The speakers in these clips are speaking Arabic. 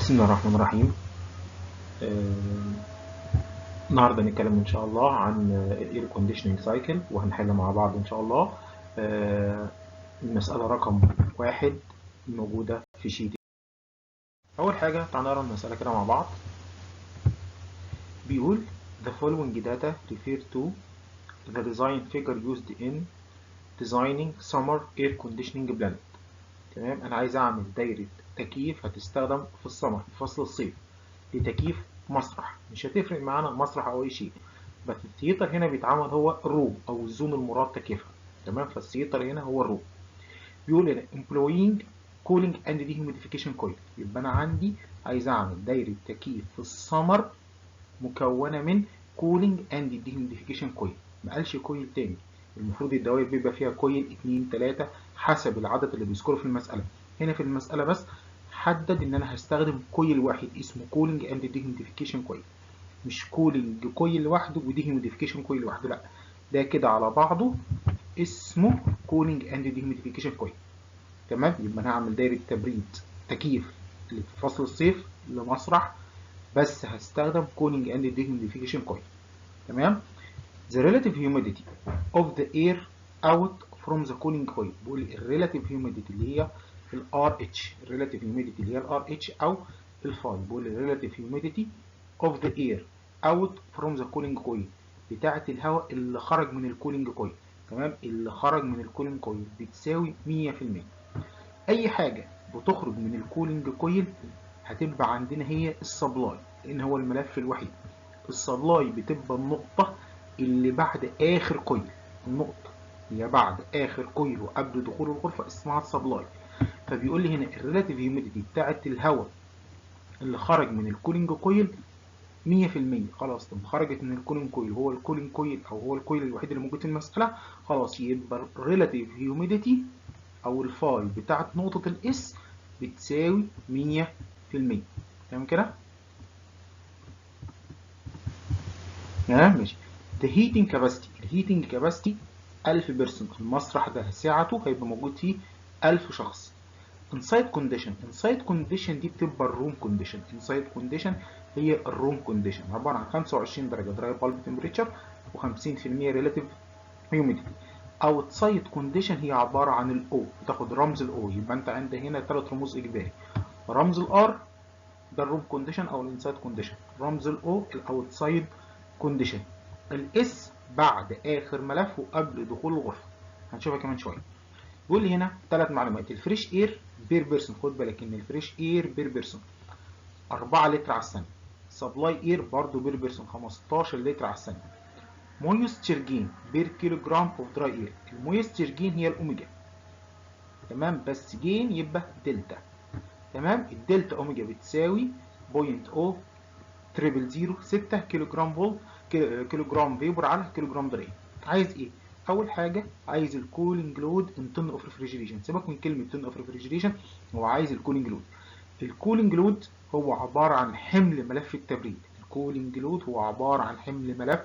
بسم الله الرحمن الرحيم. النهارده هنتكلم ان شاء الله عن الاير كونديشننج سايكل، وهنحل مع بعض ان شاء الله المسألة رقم 1 موجودة في شيت. أول حاجة تعالى نقرا المسألة كده مع بعض. بيقول the following data refer to the design figure used in designing summer air conditioning planet. تمام، أنا عايز أعمل دايرة تكييف هتستخدم في السمر في فصل الصيف لتكييف مسرح. مش هتفرق معانا مسرح أو أي شيء، بس الثيتر هنا بيتعمل هو الروم أو الزون المراد تكييفها. تمام، فالثيتر هنا هو الروم. بيقول هنا employing cooling and dehumidification coil. يبقى أنا عندي عايز أعمل دايرة تكييف في السمر مكونة من cooling and dehumidification coil. ما قالش كويل تاني. المفروض الدوائر بيبقى فيها كويل 2 3 حسب العدد اللي بيذكره في المسألة. هنا في المسألة بس حدد ان انا هستخدم كويل واحد اسمه cooling and dehumidification coil، مش cooling كويل لوحده وديهيوميديفيكيشن كويل لوحده، لا ده كده على بعضه اسمه cooling and dehumidification coil. تمام، يبقى انا هعمل دايرة تبريد تكييف اللي في فصل الصيف لمسرح، بس هستخدم cooling and dehumidification coil. تمام. The relative humidity of the air out from the cooling coil. بقول الريلاتيف humidity اللي هي ال RH، الريلاتيف humidity اللي هي ال RH أو الفاي. بقول الريلاتيف humidity of the air out from the cooling coil بتاعة الهواء اللي خرج من الكولينج كويل. تمام، اللي خرج من الكولينج كويل بتساوي 100%. أي حاجة بتخرج من الكولينج كويل هتبقى عندنا هي السبلاي، لأن هو الملف الوحيد. السبلاي بتبقى النقطة اللي بعد آخر كويل. النقطة هي بعد آخر كويل وقبل دخول الغرفة اسمها السبلاي. فبيقول لي هنا الريلاتيف هيوميديتي بتاعت الهواء اللي خرج من الكولينج كويل 100%. خلاص، طب خرجت من الكولينج كويل، هو الكولينج كويل أو هو الكويل الوحيد اللي موجود في المسألة، خلاص يبقى الريلاتيف هيوميديتي أو الفاي بتاعت نقطة الإس بتساوي 100%. تمام كده؟ ماشي. The heating capacity، الهيتنج كاباسيتي 1000 بيرسون. المسرح ده سعته هيبقى موجود فيه 1000 شخص. inside condition، inside condition دي بتبقى الروم كونديشن. inside condition هي الروم كونديشن، عبارة عن 25 درجة دراي بالب تمبريتشر و50% ريلاتيف هيوميديتي. outside condition هي عبارة عن الاو، بتاخد رمز الاو. يبقى انت عندك هنا 3 رموز اجباري، رمز الار ده الروم كونديشن او الانسايد كونديشن، رمز الاو الاوتسايد كونديشن، الاس بعد اخر ملف وقبل دخول الغرفه. هنشوفها كمان شويه. بيقول لي هنا 3 معلومات. الفريش اير بير بيرسون، خد بالك ان الفريش اير بير بيرسون 4 لتر على الثانيه. سبلاي اير برضه بير بيرسون 15 لتر على الثانيه. مويستشر جين بير كيلو جرام اوف دراي اير. المويستشر جين هي الاوميجا. تمام، بس جين يبقى دلتا. تمام، الدلتا اوميجا بتساوي 0.00006 كيلو جرام فولت، كيلو جرام فيبر على كيلو جرام دراي. عايز ايه؟ اول حاجه عايز الكولينج لود ان طن اوف ريفريجريشن. سيبك من كلمه طن اوف ريفريجريشن، هو عايز الكولينج لود. الكولينج لود هو عباره عن حمل ملف التبريد. الكولينج لود هو عباره عن حمل ملف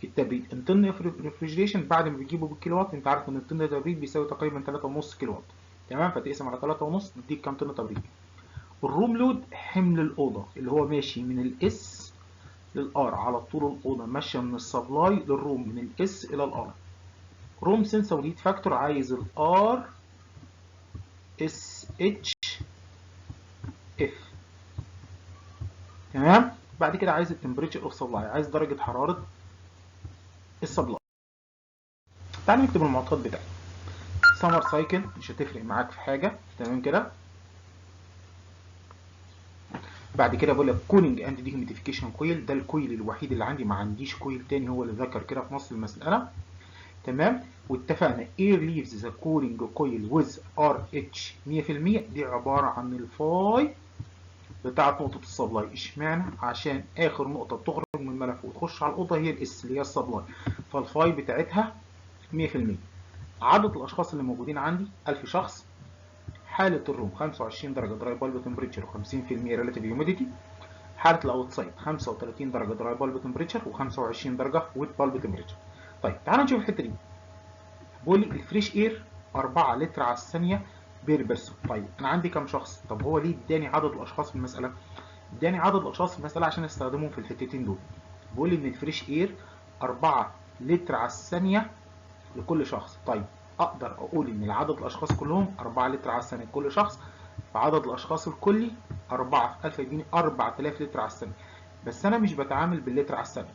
التبريد. ان طن اوف ريفريجريشن بعد ما بتجيبه بالكيلو وات، انت عارف ان الطن التبريد بيساوي تقريبا 3.5 كيلو وات. تمام، فتقسم على 3.5 يديك كام طن تبريد. الروم لود حمل الأوضة اللي هو ماشي من الاس للار على طول. الأوضة ماشية من السبلاي للروم من الاس إلى الار. روم سنسور هيت فاكتور عايز الار اس اتش اف. تمام، بعد كده عايز التمبريتشر اوف سبلاي، عايز درجة حرارة السبلاي. تعال نكتب المعطيات بتاعتي. سمر سايكل مش هتفرق معاك في حاجة. تمام كده. بعد كده بقول لك كولينج اند ديهيوميديفيكيشن كويل، ده الكويل الوحيد اللي عندي، ما عنديش كويل تاني هو اللي ذكر كده في نص المسألة. تمام، واتفقنا air leaves the cooling coil with RH 100%. دي عبارة عن الفاي بتاعت نقطة السبلاي. اشمعنى؟ عشان آخر نقطة بتخرج من الملف وتخش على الأوضة هي الاس اللي هي السبلاي، فالفاي بتاعتها 100%. عدد الأشخاص اللي موجودين عندي 1000 شخص. حالة الروم 25 درجة دراي بالب تمبريتشر و50% ريلاتيف هيوميديتي. حالة الأوتسايد 35 درجة دراي بالب تمبريتشر و25 درجة ويت بالب تمبريتشر. طيب تعالى نشوف الحتة دي. بيقول لي الفريش اير 4 لتر على الثانيه بير بيرسون. طيب انا عندي كام شخص؟ طب هو ليه اداني عدد الاشخاص في المساله؟ اداني عدد الاشخاص في المساله عشان استخدمهم في الحتتين دول. بيقول لي ان الفريش اير 4 لتر على الثانيه لكل شخص. طيب اقدر اقول ان العدد الاشخاص كلهم 4 لتر على الثانيه لكل شخص، فعدد الاشخاص الكلي 4 في 1000 يديني 4000 لتر على الثانيه. بس انا مش بتعامل باللتر على الثانيه،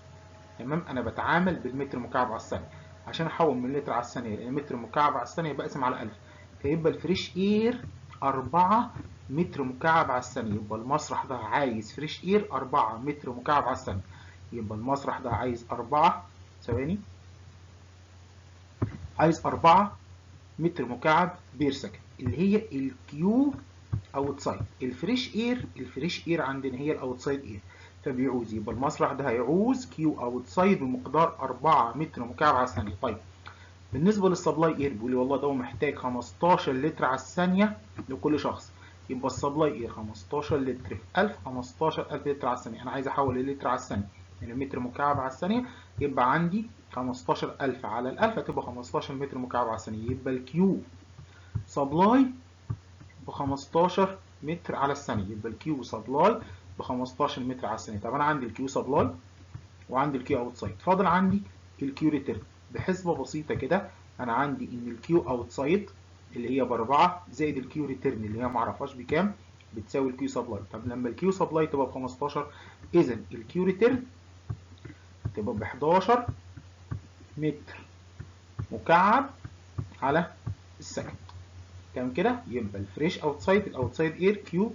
تمام، انا بتعامل بالمتر مكعب على الثانيه. عشان احول من لتر على الثانيه لمتر مكعب على الثانيه بقسم على 1000، فيبقى الفريش اير 4 متر مكعب على الثانيه. يبقى المسرح ده عايز فريش اير 4 متر مكعب على الثانيه. يبقى المسرح ده عايز 4 ثواني، عايز 4 متر مكعب بير سكند، اللي هي الكيو اوتسايد. الفريش اير عندنا هي الاوتسايد اير، فبيعوز، يبقى المسرح ده هيعوز كيو اوتسايد بمقدار 4 متر مكعب على الثانيه. طيب بالنسبه للسبلاي اير بيقول لي والله ده محتاج 15 لتر على الثانيه لكل شخص. يبقى السبلاي اير 15 لتر في 1000، 15000 لتر على الثانيه. انا عايز احول اللتر على الثانيه يعني متر مكعب على الثانيه، يبقى عندي 15000 على ال 1000 هتبقى 15 متر مكعب على الثانيه. يبقى الكيو سبلاي ب 15 متر على الثانيه. يبقى الكيو سبلاي ب 15 متر على الثانيه. طب انا عندي الكيو سبلاي وعندي الكيو اوتسايد، فاضل عندي الكيو ريتيرن. بحسبه بسيطه كده انا عندي ان الكيو اوتسايد اللي هي باربعه زائد الكيو ريتيرن اللي هي معرفهاش بكام بتساوي الكيو سبلاي. طب لما الكيو سبلاي تبقى ب 15، اذا الكيو ريتيرن تبقى ب 11 متر مكعب على السكند. تمام كده. يبقى الفريش اوتسايد، الاوتسايد اير كيو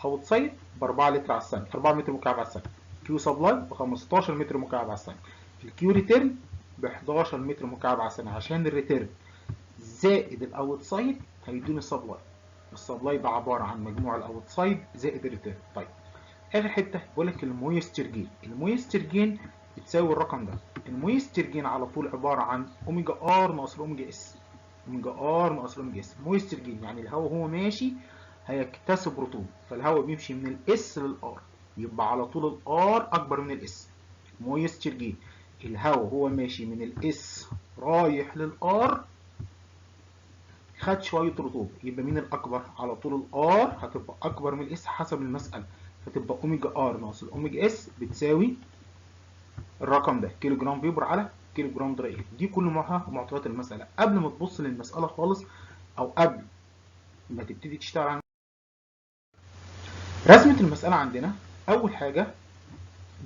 اوتسايد ب 4 لتر على الثانيه، 4 متر مكعب على الثانيه. كيو سبلاي ب 15 متر مكعب على الثانيه. الكيو ريتيرن ب 11 متر مكعب على الثانيه، عشان الريتيرن زائد الاوتسايد هيدوني السبلاي. السبلاي ده عباره عن مجموع الاوتسايد زائد الريتيرن. طيب اخر حته بقول لك المويستر جين. المويستر جين بتساوي الرقم ده. المويستر جين على طول عباره عن اوميجا ار ناقص اوميجا اس. اوميجا ار ناقص اوميجا اس. مويستر جين يعني الهواء هو ماشي هيكتسب رطوبه، فالهواء بيمشي من الاس للار، يبقى على طول الار اكبر من الاس. مويستر جين الهواء هو ماشي من الاس رايح للار خد شويه رطوبه، يبقى مين الاكبر؟ على طول الار هتبقى اكبر من الاس حسب المساله، فتبقى اوميجا ار ناقص الاوميجا اس بتساوي الرقم ده كيلو جرام فيبر على كيلو جرام دراي. دي كل معطيات المساله قبل ما تبص للمساله خالص، او قبل ما تبتدي تشتغل عن رسمه المساله. عندنا اول حاجه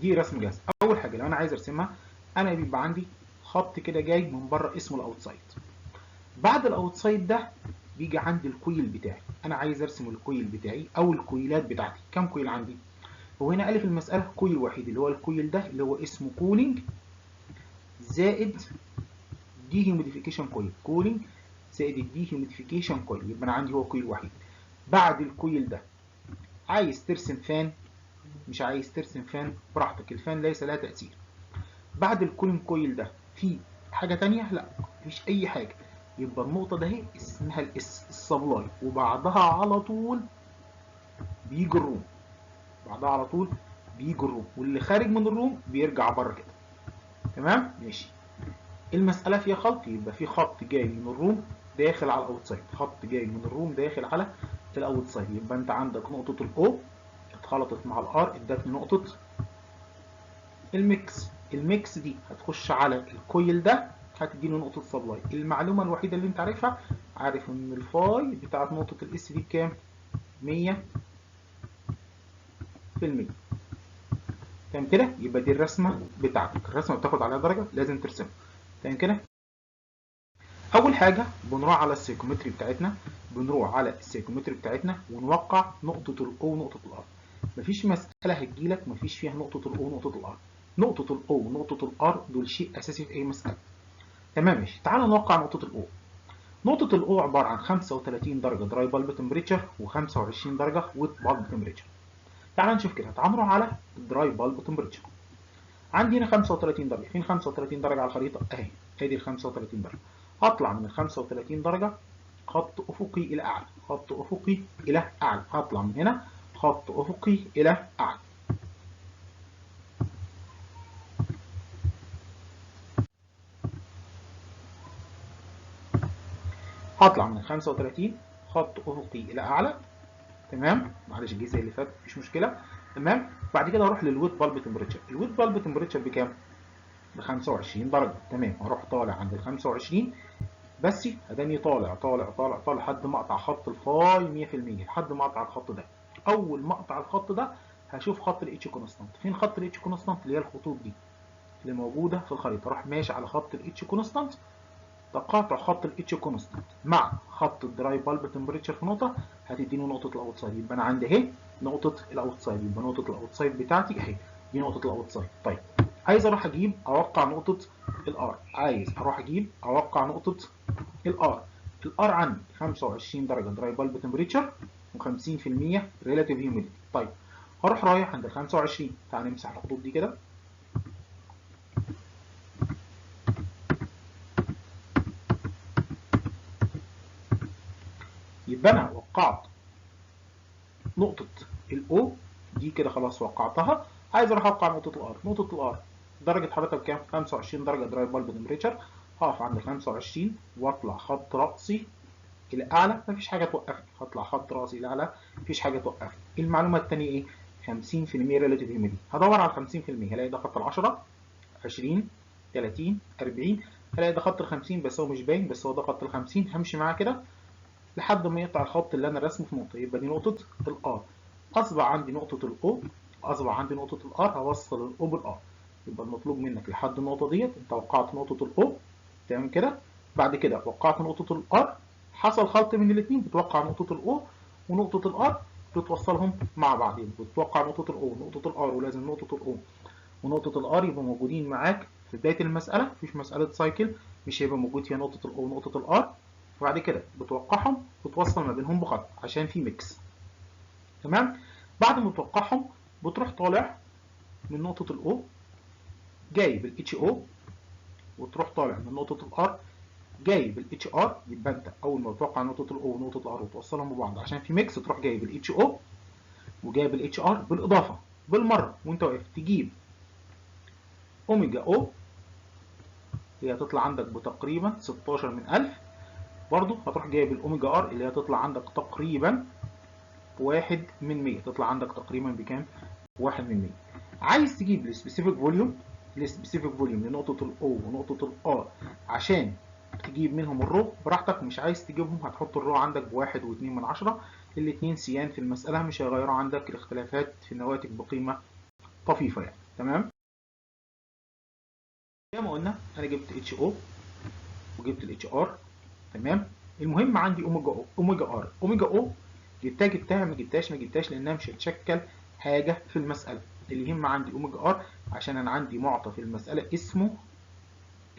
دي رسم جاهز. اول حاجه لو انا عايز ارسمها انا بيبقى عندي خط كده جاي من بره اسمه الاوتسايد. بعد الاوتسايد ده بيجي عندي الكويل بتاعي. انا عايز ارسم الكويل بتاعي او الكويلات بتاعتي. كام كويل عندي؟ هو هنا الف المساله كويل وحيد اللي هو الكويل ده اللي هو اسمه كولينج زائد دي هيوميديفيكيشن كويل. كولينج زائد الدي هيوميديفيكيشن كويل، يبقى انا عندي هو كويل وحيد. بعد الكويل ده عايز ترسم فان، مش عايز ترسم فان براحتك، الفان ليس لها تاثير. بعد الكولينج كويل ده في حاجه ثانيه؟ لا مفيش اي حاجه. يبقى النقطه ده اهي اسمها الاس السبلاي، وبعدها على طول بيجي الروم. بعدها على طول بيجي الروم، واللي خارج من الروم بيرجع بره كده. تمام ماشي. المساله فيها خط، يبقى في خط جاي من الروم داخل على الاوتسايد، خط جاي من الروم داخل على الاوتسايد. يبقى انت عندك نقطه الاو اتخلطت مع الار ادتني نقطه الميكس. الميكس دي هتخش على الكويل ده هتديني نقطه سبلاي. المعلومه الوحيده اللي انت عارفها، عارف ان الفاي بتاعت نقطه الاس دي بكام؟ 100%. تمام كده. يبقى دي الرسمه بتاعتك. الرسمه بتاخد عليها درجه لازم ترسمها. تمام كده. اول حاجه بنروح على السيكومتري بتاعتنا، ونوقع نقطه الاو ونقطه الار. مفيش مساله هتجيلك مفيش فيها نقطه الاو ونقطه الار. نقطه الاو ونقطه الار دول شيء اساسي في اي مساله. تمام ماشي. تعال نوقع نقطه الاو. نقطه الاو عباره عن 35 درجه دراي بالب تمبريتشر و25 درجه ويت بالب تمبريتشر. تعال نشوف كده. تعال نروح على الدراي بالب تمبريتشر. عندي هنا 35 درجه. فين 35 درجه على الخريطه؟ اهي ادي ال 35 درجه. هطلع من ال 35 درجه خط افقي الى اعلى، خط افقي الى اعلى. هطلع من هنا خط افقي الى اعلى. هطلع من ال 35 خط افقي الى اعلى. تمام، معلش الجزء اللي فات مفيش مشكله. تمام، بعد كده اروح للويت بالب تمبريتشر. الويت بالب تمبريتشر بكام؟ ب 25 درجه. تمام، اروح طالع عند ال 25 بس اداني طالع طالع طالع طالع لحد ما اقطع خط الفاي 100%، لحد ما اقطع الخط ده. اول ما اقطع الخط ده هشوف خط الاتش كونستانت. فين خط الاتش كونستانت؟ اللي هي الخطوط دي اللي موجوده في الخريطه. اروح ماشي على خط الاتش كونستانت. تقاطع خط الاتش كونستانت مع خط الدراي بالب تمبريتشر في نقطه هتديني نقطه الاوتسايد. يبقى انا عندي اهي نقطه الاوتسايد. يبقى نقطه الاوتسايد بتاعتي اهي، دي نقطه الاوتسايد. طيب عايز اروح اجيب اوقع نقطه الار. عايز اروح اجيب اوقع نقطه الار. الار عندي 25 درجه دراي بالب تمبريتشر و50% ريلاتيف هيوميديتي. طيب هروح رايح عند ال 25. تعال نمسح الخطوط دي كده. يبقى انا وقعت نقطه الاو دي كده، خلاص وقعتها. عايز اروح اوقع نقطه الار. نقطه الار درجه حرارتها بكام؟ 25 درجه دراي بالب تمبريتشر. هقف عند ال 25 واطلع خط راسي الى اعلى، مفيش حاجه توقفني. هطلع خط راسي الى اعلى، مفيش حاجه توقفني. المعلومه الثانيه ايه؟ 50% ريلاتيف هيوميديتي. هدور على 50%، هلاقي ده خط ال 10 20 30 40. هلاقي ده خط ال 50 بس هو مش باين، بس هو ده خط ال 50. همشي معاه كده لحد ما يقطع الخط اللي انا راسمه في نقطه. يبقى دي نقطه الار. اصبح عندي نقطه الاو، اصبح عندي نقطه الار. هوصل الاو بالار. يبقى المطلوب منك لحد النقطه ديت انت وقعت نقطه الاو. تمام كده. بعد كده وقعت نقطه الار، حصل خلط من الاثنين، بتوقع نقطه الاو ونقطه الار، بتوصلهم مع بعضين. بتوقع نقطه الاو ونقطه الار، ولازم نقطه الاو ونقطه الار يبقوا موجودين معاك في بدايه المساله. مفيش مساله سايكل مش هيبقى موجود فيها نقطه الاو ونقطه الار. وبعد كده بتوقعهم وتوصل ما بينهم بخط عشان في ميكس. تمام. بعد ما توقعهم بتروح طالع من نقطه الاو جايب الاتش او، وتروح طالع من نقطه الار جايب الاتش ار. يبقى انت اول ما بتوقع نقطه الاو ونقطه الار وتوصلهم ببعض عشان في ميكس، تروح جايب الاتش او وجايب الاتش ار. بالاضافه بالمره وانت واقف تجيب اوميجا او، هي هتطلع عندك بتقريبا 16 من 1000. برضو هتروح جايب الاوميجا ار اللي هتطلع عندك تقريبا 1 من 100. تطلع عندك تقريبا بكام؟ 1 من 100. عايز تجيب السبيسيفيك فوليوم، السبيسيفيك فوليوم لنقطة الاو ونقطة الار عشان تجيب منهم الرو براحتك. مش عايز تجيبهم هتحط الرو عندك بواحد واتنين من 10. الاتنين سيان في المسألة، مش هيغيروا عندك الاختلافات في النواتج بقيمة طفيفة يعني. تمام. زي ما قلنا انا جبت اتش او وجبت الاتش ار. تمام. المهم عندي اوميجا او اوميجا ار. اوميجا او جبتها ما جبتهاش لانها مش هتشكل حاجه في المساله. اللي يهم عندي اوميجا ار عشان انا عندي معطى في المساله اسمه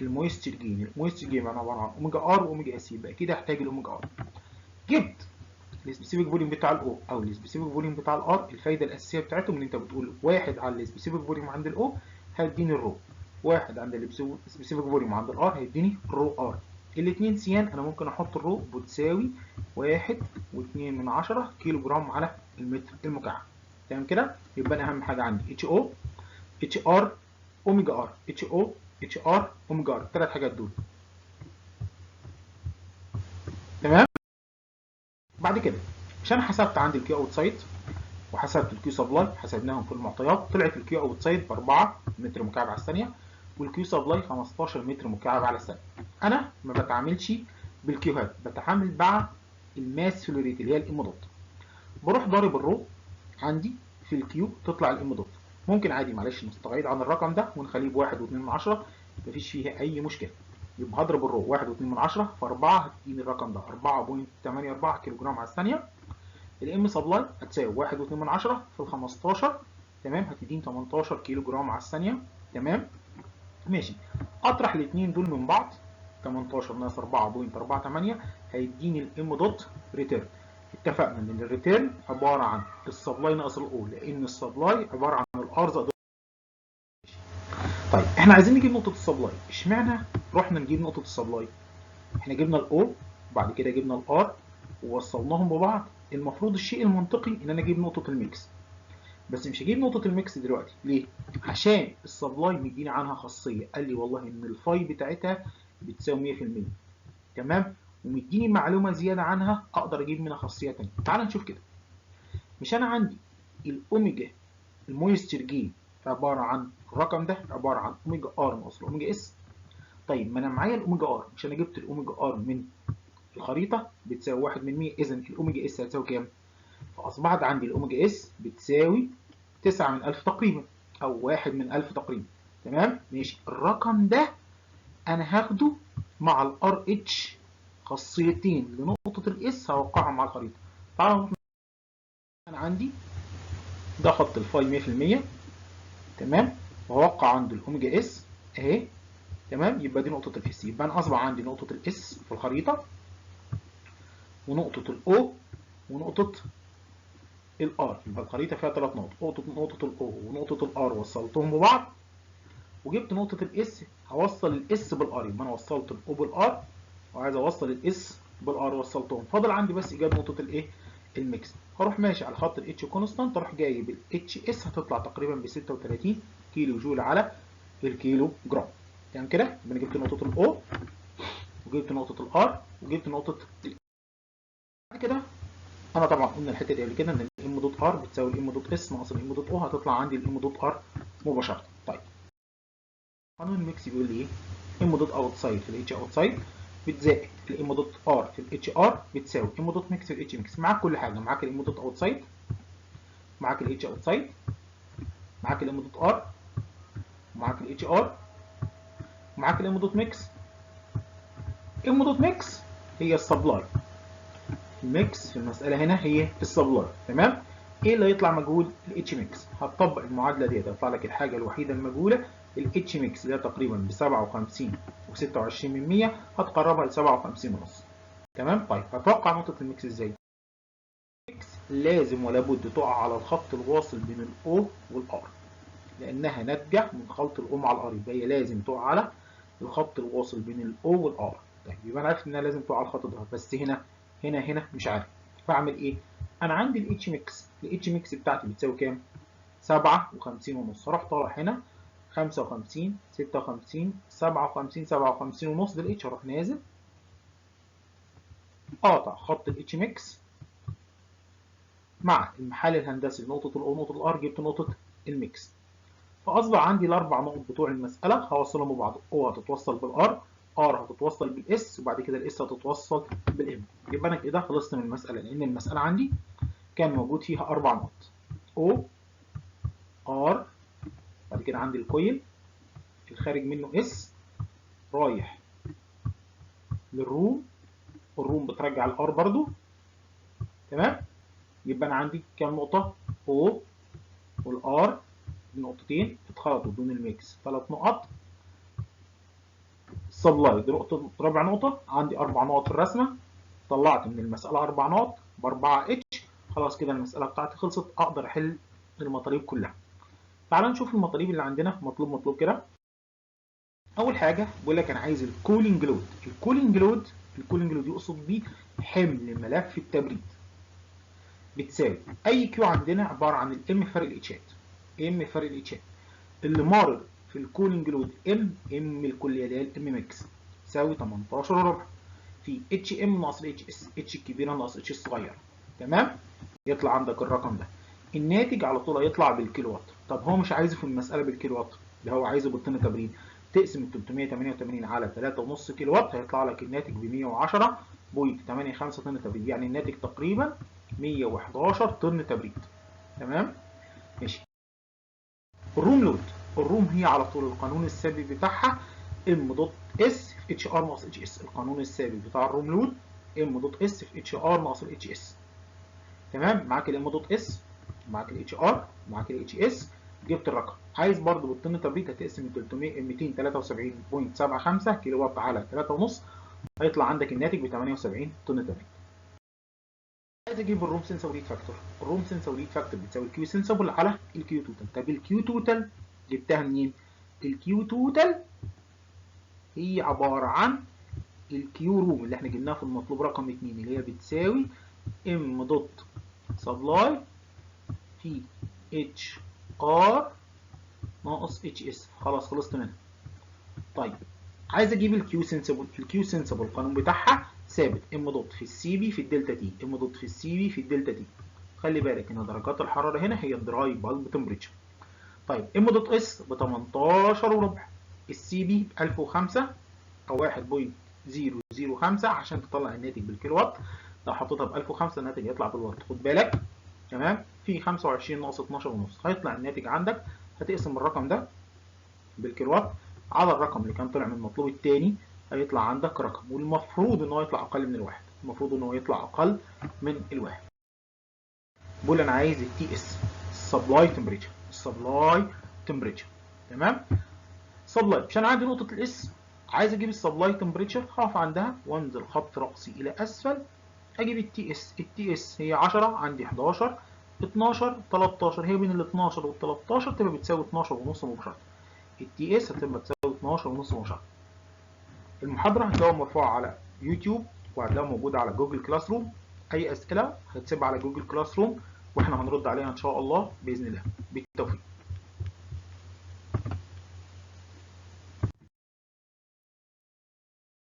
المويستر جين. المويستر جين انا عباره عن اوميجا ار واوميجا اس، يبقى اكيد هحتاج الاوميجا ار. جبت السبيسيفيك فوليوم بتاع الاو او السبيسيفيك فوليوم بتاع الار. الفايده الاساسيه بتاعتهم ان انت بتقول واحد على السبيسيفيك فوليوم عند الاو هيديني الرو، واحد عند السبيسيفيك فوليوم عند الار هيديني الرو ار. الاثنين سيان انا ممكن احط الرو بتساوي 1.2 كيلو جرام على المتر المكعب. تمام كده. يبقى انا اهم حاجه عندي اتش او اتش ار اوميجا ار، اتش او اتش ار اوميجا ار، الثلاث حاجات دول. تمام. بعد كده عشان حسبت عندي الكيو اوت سايد وحسبت الكيو سبلاي، حسبناهم في المعطيات، طلعت الكيو اوت سايد ب 4 متر مكعب على الثانيه والكيو سبلاي 15 متر مكعب على الثانيه. انا ما بتعاملش بالكيوهات، بتعامل مع الماس فلو ريت اللي هي الام دوت. بروح ضارب الرو عندي في الكيو تطلع الام دوت. ممكن عادي معلش نستغيد عن الرقم ده ونخليه ب 1.2، مفيش فيها اي مشكله. يبقى هضرب الرو 1.2 في 4 هتديني الرقم ده 4.84 كيلو جرام على الثانيه. الام سبلاي هتساوي 1.2 في ال 15. تمام، هتديني 18 كيلو جرام على الثانيه. تمام ماشي. اطرح الاثنين دول من بعض، 18 ناقص 4.48 هيديني الام دوت ريتيرن. اتفقنا ان الريتيرن عباره عن السبلاي ناقص الاو، لان السبلاي عباره عن الار زائد. طيب احنا عايزين نجيب نقطه السبلاي. اشمعنى رحنا نجيب نقطه السبلاي؟ احنا جبنا الاو وبعد كده جبنا الار ووصلناهم ببعض. المفروض الشيء المنطقي ان انا اجيب نقطه الميكس، بس مش هجيب نقطه الميكس دلوقتي. ليه؟ عشان السبلاي مديني عنها خاصيه، قال لي والله ان الفاي بتاعتها بتساوي 100%. تمام. ومديني معلومه زياده عنها اقدر اجيب منها خاصيه ثانيه. تعال نشوف كده. مش انا عندي الاوميجا المويستشر جين عباره عن الرقم ده عباره عن اوميجا ار ناقص الاوميجا اس. طيب ما انا معايا الاوميجا ار، مش انا جبت الاوميجا ار من الخريطه بتساوي 1 من 100، اذا الاوميجا اس هتساوي كام؟ فاصبحت عندي الاوميجا اس بتساوي 9 من 1000 تقريبا او 1 من 1000 تقريبا. تمام ماشي. الرقم ده انا هاخده مع الار اتش خاصيتين لنقطه الاس هوقعهم مع الخريطه. تعالوا انا عندي ده خط الفاي 100%. تمام. وهوقع عنده الاوميجا اس اهي. تمام. يبقى دي نقطه الاس، يبقى انا اصبح عندي نقطه الاس في الخريطه ونقطه الاو ونقطه الار. يبقى الخريطه فيها 3 نقط، نقطه الاو ونقطه الار وصلتهم ببعض، وجبت نقطه الاس هوصل الاس بالار. يبقى انا وصلت الاو بالار وعايز اوصل الاس بالار وصلتهم. فاضل عندي بس ايجاد نقطه الايه؟ الميكس. هروح ماشي على خط الاتش كونستانت، اروح جايب الاتش اس هتطلع تقريبا ب 36 كيلو جول على الكيلو جرام. يعني كده يبقى انا جبت نقطه الاو وجبت نقطه الار وجبت نقطه بعد كده انا طبعا قلنا الحته دي قبل كده ان الام دوت ار بتساوي الام دوت اس ناقص الام دوت او، هتطلع عندي الام دوت ار مباشره. طيب قانون الميكس بيقول لي ايه؟ ام دوت اوتسايد في الاتش اوتسايد بتزائد الام دوت ار في الاتش ار بتساوي ام دوت ميكس في الاتش ميكس. معاك كل حاجه، معاك الام دوت اوتسايد، معاك الاتش اوتسايد، معاك الام دوت ار، معاك الاتش ار، معاك الام دوت ميكس. ام دوت ميكس هي السبلاي، الميكس في المساله هنا هي السبلاي. تمام. ايه اللي هيطلع مجهول؟ الاتش ميكس. هتطبق المعادله دي هتطلع لك الحاجه الوحيده المجهوله الاتش ميكس، ده تقريبا ب 57 و26 من 100، هتقربها ل 57 ونص. تمام. طيب هتوقع نقطه الميكس ازاي؟ الميكس لازم ولا بد تقع على الخط الواصل بين الاو والار، لانها ناتجه من خلط الاو مع الار، يبقى هي لازم تقع على الخط الواصل بين الاو والار. طيب يبقى انا عارف انها لازم تقع على الخط ده، بس هنا مش عارف. فاعمل ايه؟ انا عندي الاتش ميكس، الاتش ميكس بتاعتي بتساوي كام؟ 57 ونص. هروح طالع هنا 55 56 57 57 ونص، ده الاتش. هروح نازل قاطع خط الاتش ميكس مع المحل الهندسي لنقطه الاو ونقطه الار، جبت نقطه الميكس. فاصبح عندي الاربع نقط بتوع المساله هوصلهم ببعض. او هتتوصل بالار، ار هتتوصل بالاس، وبعد كده الاس هتتوصل بالام. يبقى انا كده خلصت من المساله، لان المساله عندي كان موجود فيها اربع نقط: او، ار، بعد كده عندي الكويل الخارج منه اس رايح للروم، والروم بترجع الار برضو. تمام. يبقى انا عندي كام نقطه؟ او والار نقطتين اتخلطوا بدون الميكس 3 نقط. السبلاي دي نقطه، رابع نقطه. عندي 4 نقط في الرسمه، طلعت من المساله 4 نقط ب4 اتش. خلاص كده المساله بتاعتي خلصت، اقدر احل المطالب كلها. تعال نشوف المطالب اللي عندنا مطلوب كده. اول حاجه بيقول لك انا عايز الكولينج لود. الكولينج لود يقصد بيه حمل ملف التبريد، بتساوي اي كيو عندنا عباره عن الام فرق الاتشات، ام فرق الاتشات اللي مارر في الكولينج لود ام الكليه اللي هي الام ميكس تساوي 18 وربع في اتش ام ناقص اتش اس، اتش الكبيره ناقص اتش الصغيره. تمام. يطلع عندك الرقم ده. الناتج على طول هيطلع بالكيلو وات. طب هو مش عايزه في المساله بالكيلو وات، ده هو عايزه بالطن تبريد. تقسم ال 388 على 3.5 كيلو وات هيطلع لك الناتج ب 110.85 طن تبريد، يعني الناتج تقريبا 111 طن تبريد. تمام. ماشي. الروم لود، الروم هي على طول القانون الثابت بتاعها ام دوت اس في اتش ار ناقص اتش اس. القانون الثابت بتاع الروم لود ام دوت اس في اتش ار ناقص الاتش اس. تمام. معاك الام دوت اس، معاك الاتش ار، معاك الاتش اس، جبت الرقم. عايز برضو بالطن تبريد هتقسم 273.75 كيلو وات على 3.5 هيطلع عندك الناتج ب 78 طن تبريد. عايز اجيب الروم سنسبل هيت فاكتور. الروم سنسبل هيت فاكتور بتساوي الكيو سنسبل على الكيو توتال. طب الكيو توتال جبتها منين؟ الكيو توتال هي عباره عن الكيو روم اللي احنا جبناها في المطلوب رقم 2 اللي هي بتساوي ام دوت سبلاي في اتش ار ناقص اتش اس. خلاص خلصت منها. طيب عايز اجيب الكيو سنسبل. الكيو سنسبل القانون بتاعها ثابت ام دوت في السي بي في الدلتا تي، ام دوت في السي بي في الدلتا تي. خلي بالك ان درجات الحراره هنا هي الدراي بالب تمبريتشر. طيب ام دوت اس ب 18 وربع، السي بي ب 1005 او 1.005 عشان تطلع الناتج بالكيلو وات. لو حطيتها ب 1005 الناتج هيطلع بالوات، خد بالك. تمام. في 25 ناقص 12 ونص هيطلع الناتج عندك. هتقسم الرقم ده بالكيلو وات على الرقم اللي كان طلع من المطلوب الثاني، هيطلع عندك رقم، والمفروض ان هو يطلع اقل من الواحد، المفروض ان هو يطلع اقل من الواحد. بقول انا عايز التي اس، السبلاي تمبريتشر، السبلاي تمبريتشر. تمام. سبلاي، مش انا عندي نقطه الاس، عايز اجيب السبلاي تمبريتشر، هقف عندها وانزل خط رأسي الى اسفل، اجيب التي اس. التي اس هي 10، عندي 11 12 13، هي بين ال 12 وال 13 تبقى بتساوي 12 ونص مباشره. التي اس هتبقى تساوي 12 ونص مباشره. المحاضره هتلاقوها مرفوعه على يوتيوب، وهتلاقوها موجوده على جوجل كلاس روم. اي اسئله هتسيبها على جوجل كلاس روم واحنا هنرد عليها ان شاء الله باذن الله. بالتوفيق.